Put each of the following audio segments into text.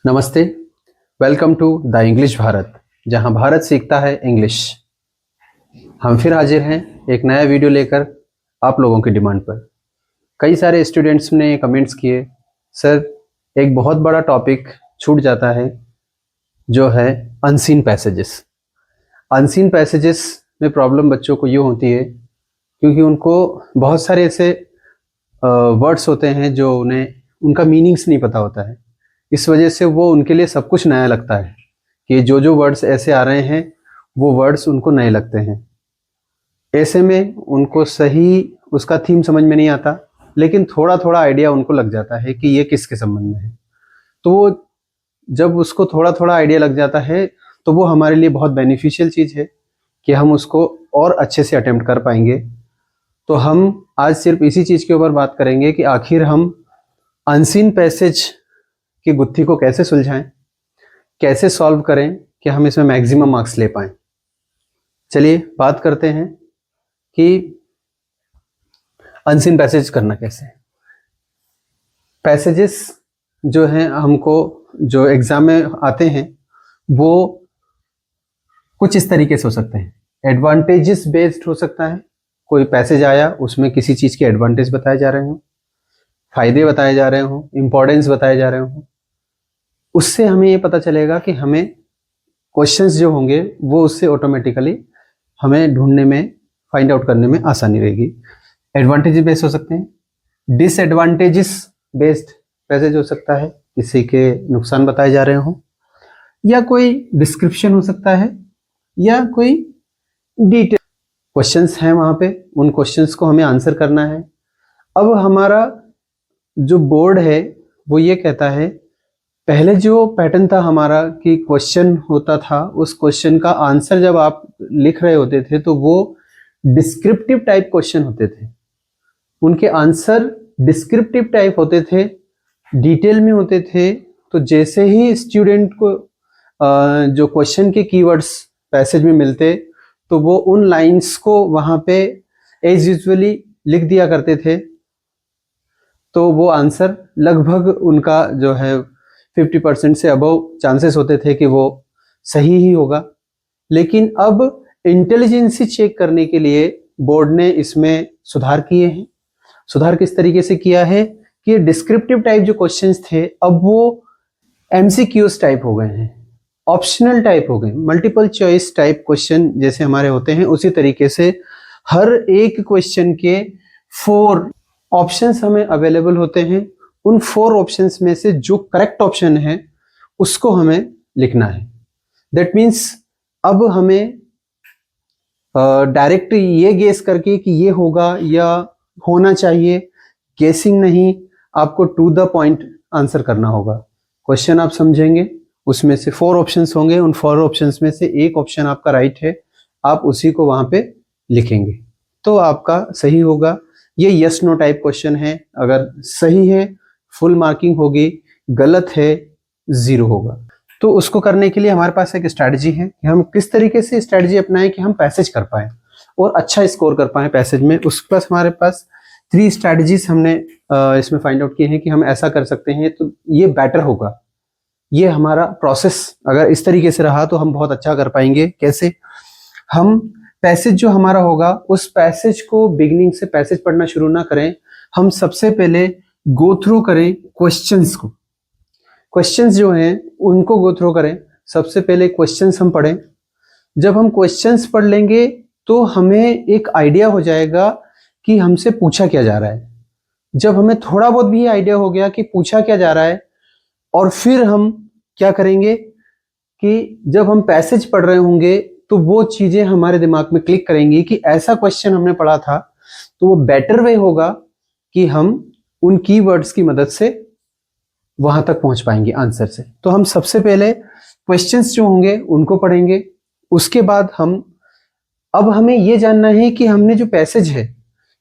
नमस्ते, welcome to the English Bharat, जहां भारत सीखता है इंग्लिश। हम फिर हाजिर हैं एक नया वीडियो लेकर आप लोगों की डिमांड पर। कई सारे स्टूडेंट्स ने कमेंट्स किए, सर एक बहुत बड़ा टॉपिक छूट जाता है जो है अनसीन पैसेजेस। अनसीन पैसेजेस में प्रॉब्लम बच्चों को यूँ होती है क्योंकि उनको बहुत सारे ऐसे वर्ड्स होते हैं जो उन्हें उनका मीनिंग्स नहीं पता होता है। इस वजह से वो उनके लिए सब कुछ नया लगता है कि जो वर्ड्स ऐसे आ रहे हैं वो वर्ड्स उनको नए लगते हैं। ऐसे में उनको सही उसका थीम समझ में नहीं आता, लेकिन थोड़ा थोड़ा आइडिया उनको लग जाता है कि ये किसके संबंध में है। तो वो जब उसको थोड़ा थोड़ा आइडिया लग जाता है तो वो हमारे लिए बहुत बेनिफिशियल चीज़ है कि हम उसको और अच्छे से अटेम्प्ट कर पाएंगे। तो हम आज सिर्फ इसी चीज़ के ऊपर बात करेंगे कि आखिर हम अनसीन पैसेज की गुत्थी को कैसे सुलझाएं, कैसे सॉल्व करें कि हम इसमें मैक्सिमम मार्क्स ले पाएं। चलिए बात करते हैं कि अनसीन पैसेज करना कैसे है। पैसेजेस जो हैं हमको जो एग्जाम में आते हैं वो कुछ इस तरीके से हो सकते हैं। एडवांटेजेस बेस्ड हो सकता है, कोई पैसेज आया उसमें किसी चीज़ के एडवांटेज बताए जा रहे हों, फायदे बताए जा रहे हों, इंपॉर्टेंस बताए जा रहे हों। उससे हमें ये पता चलेगा कि हमें क्वेश्चंस जो होंगे वो उससे ऑटोमेटिकली हमें ढूंढने में, फाइंड आउट करने में आसानी रहेगी। एडवांटेज बेस्ड हो सकते हैं, डिसएडवांटेजेस बेस्ड पैसेज हो सकता है, किसी के नुकसान बताए जा रहे हों, या कोई डिस्क्रिप्शन हो सकता है, या कोई डिटेल क्वेश्चंस हैं वहाँ पे, उन क्वेश्चंस को हमें आंसर करना है। अब हमारा जो बोर्ड है वो ये कहता है, पहले जो पैटर्न था हमारा कि क्वेश्चन होता था, उस क्वेश्चन का आंसर जब आप लिख रहे होते थे तो वो डिस्क्रिप्टिव टाइप क्वेश्चन होते थे, उनके आंसर डिस्क्रिप्टिव टाइप होते थे, डिटेल में होते थे। तो जैसे ही स्टूडेंट को जो क्वेश्चन के कीवर्ड्स पैसेज में मिलते तो वो उन लाइंस को वहाँ पे एज यूजुअली लिख दिया करते थे, तो वो आंसर लगभग उनका जो है 50% से अबव चांसेस होते थे कि वो सही ही होगा। लेकिन अब इंटेलिजेंसी चेक करने के लिए बोर्ड ने इसमें सुधार किए हैं। सुधार किस तरीके से किया है कि डिस्क्रिप्टिव टाइप जो क्वेश्चंस थे अब वो एमसीक्यूज टाइप हो गए हैं, ऑप्शनल टाइप हो गए, मल्टीपल चॉइस टाइप क्वेश्चन जैसे हमारे होते हैं उसी तरीके से हर एक क्वेश्चन के 4 ऑप्शंस हमें अवेलेबल होते हैं। उन 4 ऑप्शंस में से जो करेक्ट ऑप्शन है उसको हमें लिखना है। दैट मीन्स अब हमें डायरेक्ट ये गेस करके कि ये होगा या होना चाहिए, गेसिंग नहीं, आपको टू द पॉइंट आंसर करना होगा। क्वेश्चन आप समझेंगे, उसमें से 4 ऑप्शंस होंगे, उन 4 ऑप्शंस में से एक ऑप्शन आपका राइट है, आप उसी को वहां पे लिखेंगे तो आपका सही होगा। ये यस नो टाइप क्वेश्चन है, अगर सही है फुल मार्किंग होगी, गलत है 0 होगा। तो उसको करने के लिए हमारे पास एक स्ट्रैटेजी है कि हम किस तरीके से स्ट्रैटेजी अपनाएं कि हम पैसेज कर पाए और अच्छा स्कोर कर पाए पैसेज में। उसके पास हमारे पास 3 स्ट्रैटेजीज हमने इसमें फाइंड आउट किए हैं कि हम ऐसा कर सकते हैं तो ये बेटर होगा। ये हमारा प्रोसेस अगर इस तरीके से रहा तो हम बहुत अच्छा कर पाएंगे। कैसे? हम पैसेज जो हमारा होगा उस पैसेज को बिगिनिंग से पैसेज पढ़ना शुरू ना करें, हम सबसे पहले गो थ्रू करें क्वेश्चंस को। क्वेश्चंस जो हैं उनको गो थ्रू करें। सबसे पहले क्वेश्चंस हम पढ़ें। जब हम क्वेश्चंस पढ़ लेंगे तो हमें एक आइडिया हो जाएगा कि हमसे पूछा क्या जा रहा है। जब हमें थोड़ा बहुत भी आइडिया हो गया कि पूछा क्या जा रहा है, और फिर हम क्या करेंगे कि जब हम पैसेज पढ़ रहे होंगे तो वो चीजें हमारे दिमाग में क्लिक करेंगी कि ऐसा क्वेश्चन हमने पढ़ा था, तो वो बेटर वे होगा कि हम उन कीवर्ड्स की मदद से वहां तक पहुंच पाएंगे आंसर से। तो हम सबसे पहले क्वेश्चंस जो होंगे उनको पढ़ेंगे। उसके बाद अब हमें ये जानना है कि हमने जो पैसेज है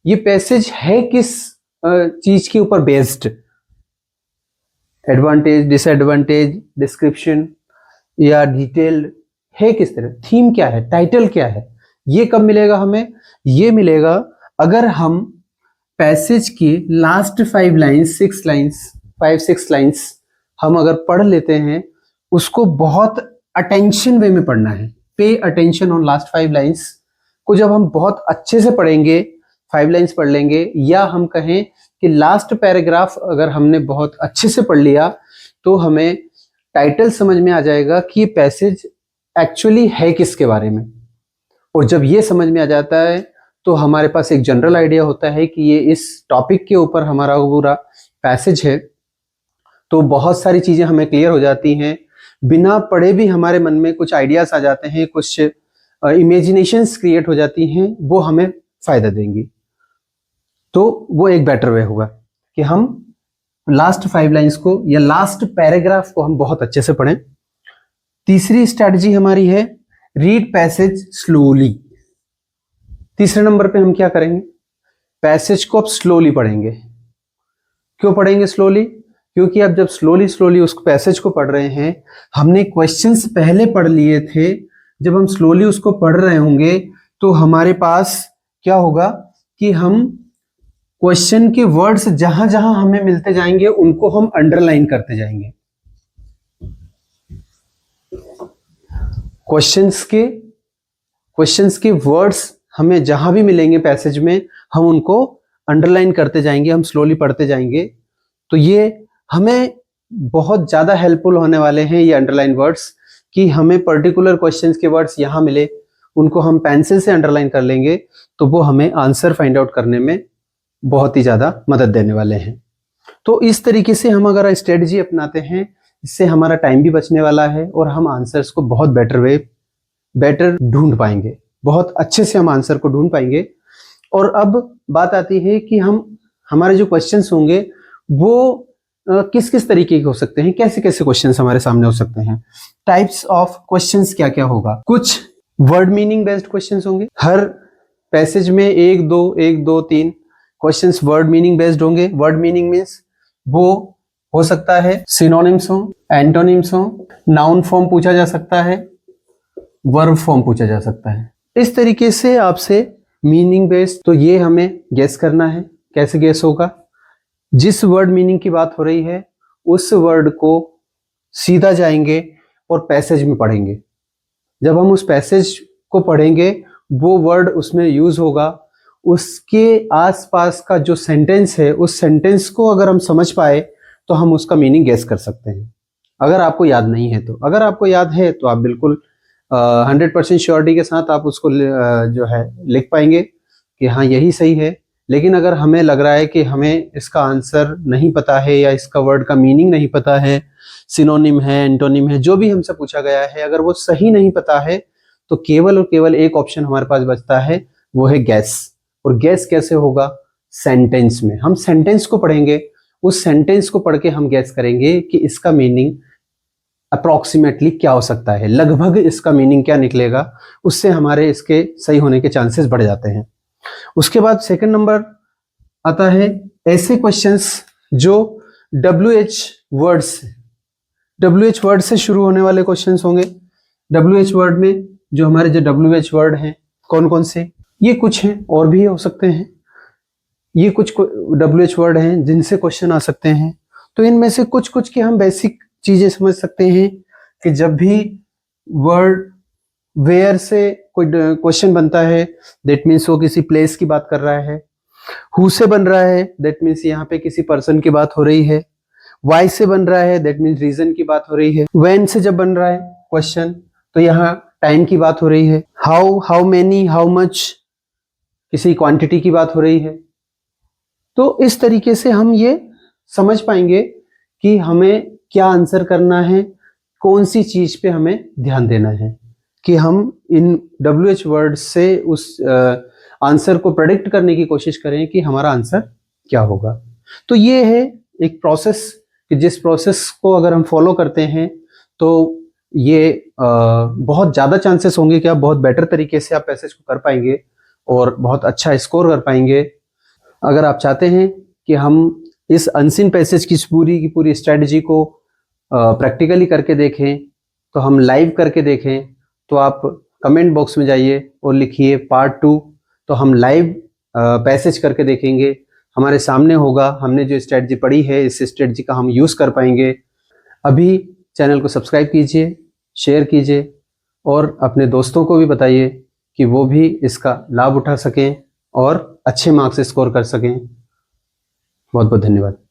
ये पैसेज है किस चीज के ऊपर बेस्ड, एडवांटेज, डिसएडवांटेज, डिस्क्रिप्शन या डिटेल्ड है किस तरह, थीम क्या है, टाइटल क्या है। ये कब मिलेगा हमें? ये मिलेगा अगर हम पैसेज की लास्ट 5 लाइन्स 6 लाइन्स 5-6 लाइन्स हम अगर पढ़ लेते हैं उसको बहुत अटेंशन वे में पढ़ना है। Pay attention on last 5 lines को जब हम बहुत अच्छे से पढ़ेंगे, 5 लाइन्स पढ़ लेंगे, या हम कहें कि लास्ट पैराग्राफ अगर हमने बहुत अच्छे से पढ़ लिया तो हमें टाइटल समझ में आ जाएगा कि ये पैसेज एक्चुअली है किसके बारे में। और जब ये समझ में आ जाता है तो हमारे पास एक जनरल आइडिया होता है कि ये इस टॉपिक के ऊपर हमारा पूरा पैसेज है, तो बहुत सारी चीजें हमें क्लियर हो जाती हैं। बिना पढ़े भी हमारे मन में कुछ आइडियाज आ जाते हैं, कुछ इमेजिनेशंस क्रिएट हो जाती हैं, वो हमें फायदा देंगी। तो वो एक बेटर वे होगा कि हम लास्ट 5 लाइन्स को या लास्ट पैराग्राफ को हम बहुत अच्छे से पढ़ें। तीसरी स्ट्रैटेजी हमारी है रीड पैसेज स्लोली। तीसरे नंबर पे हम क्या करेंगे, पैसेज को अब स्लोली पढ़ेंगे। क्यों पढ़ेंगे स्लोली? क्योंकि अब जब स्लोली स्लोली उस पैसेज को पढ़ रहे हैं, हमने क्वेश्चंस पहले पढ़ लिए थे, जब हम स्लोली उसको पढ़ रहे होंगे तो हमारे पास क्या होगा कि हम क्वेश्चन के वर्ड्स जहां जहां हमें मिलते जाएंगे उनको हम अंडरलाइन करते जाएंगे। क्वेश्चंस के वर्ड्स हमें जहां भी मिलेंगे पैसेज में, हम उनको अंडरलाइन करते जाएंगे, हम स्लोली पढ़ते जाएंगे। तो ये हमें बहुत ज्यादा हेल्पफुल होने वाले हैं ये अंडरलाइन वर्ड्स, कि हमें पर्टिकुलर क्वेश्चंस के वर्ड्स यहां मिले, उनको हम पेंसिल से अंडरलाइन कर लेंगे, तो वो हमें आंसर फाइंड आउट करने में बहुत ही ज्यादा मदद देने वाले हैं। तो इस तरीके से हम अगर स्ट्रेटजी अपनाते हैं, इससे हमारा टाइम भी बचने वाला है और हम आंसर्स को बहुत बेटर ढूंढ पाएंगे, बहुत अच्छे से हम आंसर को ढूंढ पाएंगे। और अब बात आती है कि हमारे जो क्वेश्चंस होंगे वो किस किस तरीके के हो सकते हैं, कैसे कैसे क्वेश्चंस हमारे सामने हो सकते हैं। टाइप्स ऑफ क्वेश्चंस क्या क्या होगा, कुछ वर्ड मीनिंग बेस्ड क्वेश्चंस होंगे। हर पैसेज में 1 2 3 क्वेश्चंस वर्ड मीनिंग बेस्ड होंगे। वर्ड मीनिंग मीन्स वो हो सकता है सिनोनिम्स हो, एंटोनिम्स हो, नाउन फॉर्म पूछा जा सकता है, वर्ब फॉर्म पूछा जा सकता है। इस तरीके से आपसे मीनिंग बेस्ड, तो ये हमें गेस करना है। कैसे गेस होगा? जिस वर्ड मीनिंग की बात हो रही है उस वर्ड को सीधा जाएंगे और पैसेज में पढ़ेंगे। जब हम उस पैसेज को पढ़ेंगे, वो वर्ड उसमें यूज होगा, उसके आसपास का जो सेंटेंस है उस सेंटेंस को अगर हम समझ पाए तो हम उसका मीनिंग गेस कर सकते हैं। अगर आपको याद नहीं है तो, अगर आपको याद है तो आप बिल्कुल 100% श्योरिटी के साथ आप उसको जो है लिख पाएंगे कि हाँ यही सही है। लेकिन अगर हमें लग रहा है कि हमें इसका आंसर नहीं पता है या इसका वर्ड का मीनिंग नहीं पता है, सिनोनिम है, एंटोनिम है, जो भी हमसे पूछा गया है, अगर वो सही नहीं पता है तो केवल और केवल एक ऑप्शन हमारे पास बचता है, वो है गैस। और गैस कैसे होगा? सेंटेंस में हम सेंटेंस को पढ़ेंगे, उस सेंटेंस को पढ़ के हम गैस करेंगे कि इसका मीनिंग अप्रोक्सीमेटली क्या हो सकता है, लगभग इसका मीनिंग क्या निकलेगा, उससे हमारे इसके सही होने के चांसेस बढ़ जाते हैं। उसके बाद सेकंड नंबर आता है ऐसे क्वेश्चंस जो WH वर्ड से शुरू होने वाले क्वेश्चंस होंगे। WH वर्ड में जो हमारे जो WH वर्ड हैं कौन कौन से, ये कुछ हैं और भी हो सकते हैं। ये कुछ WH वर्ड हैं जिनसे क्वेश्चन आ सकते हैं। तो इनमें से कुछ कुछ की हम बेसिक चीजें समझ सकते हैं कि जब भी वर्ड वेयर से कोई क्वेश्चन बनता है, दैट मीन्स वो किसी प्लेस की बात कर रहा है। हु से बन रहा है, दैट मीन्स यहाँ पे किसी पर्सन की बात हो रही है। वाई से बन रहा है, दैट मीन्स रीजन की बात हो रही है। व्हेन से जब बन रहा है क्वेश्चन तो यहाँ टाइम की बात हो रही है। हाउ मेनी, हाउ मच, किसी क्वांटिटी की बात हो रही है। तो इस तरीके से हम ये समझ पाएंगे कि हमें क्या आंसर करना है, कौन सी चीज पे हमें ध्यान देना है, कि हम इन WH वर्ड से उस आंसर को प्रेडिक्ट करने की कोशिश करें कि हमारा आंसर क्या होगा। तो ये है एक प्रोसेस कि जिस प्रोसेस को अगर हम फॉलो करते हैं तो ये बहुत ज़्यादा चांसेस होंगे कि आप बहुत बेटर तरीके से आप पैसेज को कर पाएंगे और बहुत अच्छा स्कोर कर पाएंगे। अगर आप चाहते हैं कि हम इस अनसीन पैसेज की पूरी स्ट्रेटजी को प्रैक्टिकली करके देखें, तो हम लाइव करके देखें, तो आप कमेंट बॉक्स में जाइए और लिखिए पार्ट 2। तो हम लाइव पैसेज करके देखेंगे, हमारे सामने होगा, हमने जो स्ट्रेटजी पढ़ी है इस स्ट्रेटजी का हम यूज़ कर पाएंगे। अभी चैनल को सब्सक्राइब कीजिए, शेयर कीजिए और अपने दोस्तों को भी बताइए कि वो भी इसका लाभ उठा सकें और अच्छे मार्क्स स्कोर कर सकें। बहुत बहुत धन्यवाद।